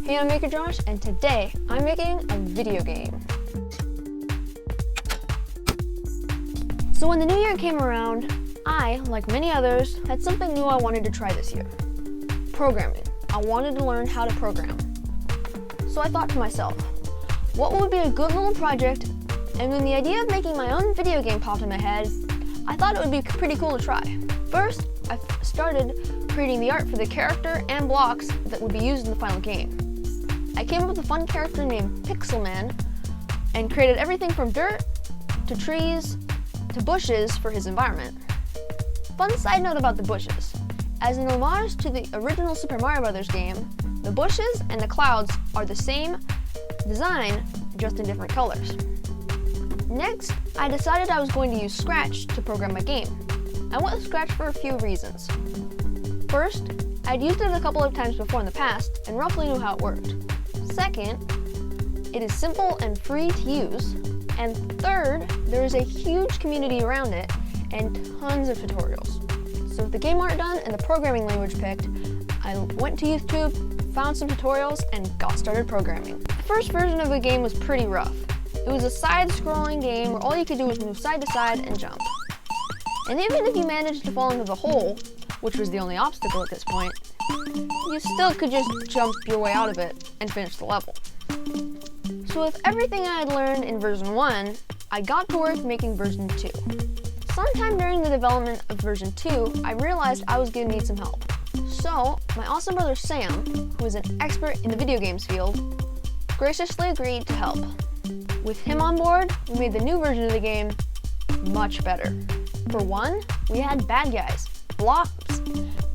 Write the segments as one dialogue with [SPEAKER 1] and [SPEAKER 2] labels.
[SPEAKER 1] Hey, I'm Maker Josh, and today I'm making a video game. So when the new year came around, I, like many others, had something new I wanted to try this year. Programming. I wanted to learn how to program. So I thought to myself, what would be a good little project? And when the idea of making my own video game popped in my head, I thought it would be pretty cool to try. First, I started creating the art for the character and blocks that would be used in the final game. I came up with a fun character named Pixelman and created everything from dirt to trees to bushes for his environment. Fun side note about the bushes. As an homage to the original Super Mario Bros. Game, the bushes and the clouds are the same design, just in different colors. Next, I decided I was going to use Scratch to program my game. I went with Scratch for a few reasons. First, I'd used it a couple of times before in the past and roughly knew how it worked. Second, it is simple and free to use. And third, there is a huge community around it and tons of tutorials. So with the game art done and the programming language picked, I went to YouTube, found some tutorials, and got started programming. The first version of the game was pretty rough. It was a side-scrolling game where all you could do was move side to side and jump. And even if you managed to fall into the hole, which was the only obstacle at this point, you still could just jump your way out of it and finish the level. So with everything I had learned in version 1, I got to work making version 2. Sometime during the development of version 2, I realized I was going to need some help. So my awesome brother Sam, who is an expert in the video games field, graciously agreed to help. With him on board, we made the new version of the game much better. For one, we had bad guys, blobs,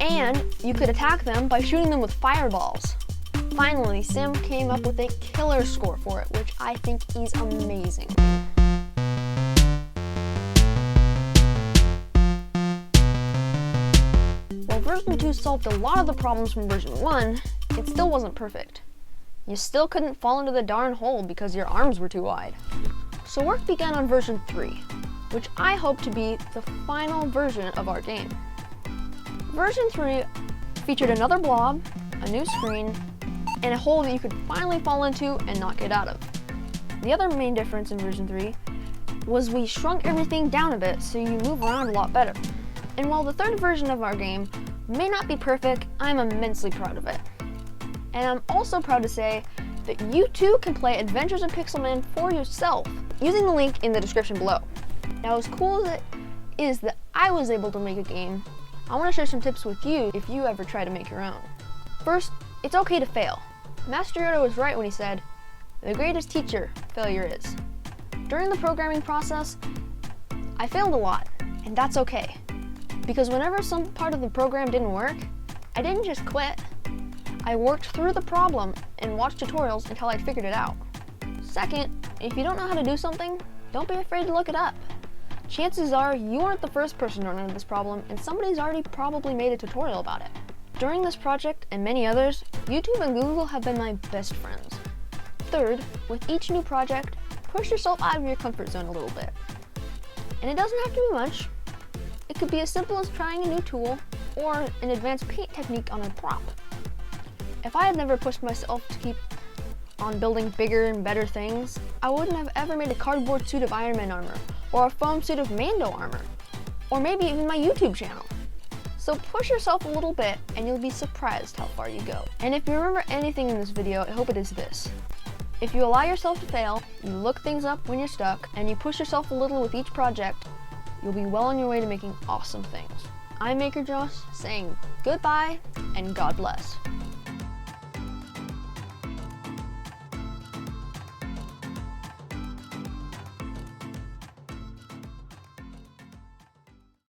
[SPEAKER 1] and you could attack them by shooting them with fireballs. Finally, Sam came up with a killer score for it, which I think is amazing. While version 2 solved a lot of the problems from version 1, it still wasn't perfect. You still couldn't fall into the darn hole because your arms were too wide. So work began on version 3, which I hope to be the final version of our game. Version 3 featured another blob, a new screen, and a hole that you could finally fall into and not get out of. The other main difference in version 3 was we shrunk everything down a bit so you move around a lot better. And while the third version of our game may not be perfect, I'm immensely proud of it. And I'm also proud to say that you too can play Adventures in Pixelman for yourself using the link in the description below. Now, as cool as it is that I was able to make a game, I want to share some tips with you if you ever try to make your own. First, it's okay to fail. Master Yoda was right when he said, "The greatest teacher failure is." During the programming process, I failed a lot, and that's okay. Because whenever some part of the program didn't work, I didn't just quit. I worked through the problem and watched tutorials until I figured it out. Second, if you don't know how to do something, don't be afraid to look it up. Chances are you aren't the first person to run into this problem, and somebody's already probably made a tutorial about it. During this project and many others, YouTube and Google have been my best friends. Third, with each new project, push yourself out of your comfort zone a little bit. And it doesn't have to be much. It could be as simple as trying a new tool or an advanced paint technique on a prop. If I had never pushed myself to keep on building bigger and better things, I wouldn't have ever made a cardboard suit of Iron Man armor, or a foam suit of Mando armor, or maybe even my YouTube channel. So push yourself a little bit and you'll be surprised how far you go. And if you remember anything in this video, I hope it is this. If you allow yourself to fail, you look things up when you're stuck, and you push yourself a little with each project, you'll be well on your way to making awesome things. I'm Maker Josh saying goodbye and God bless.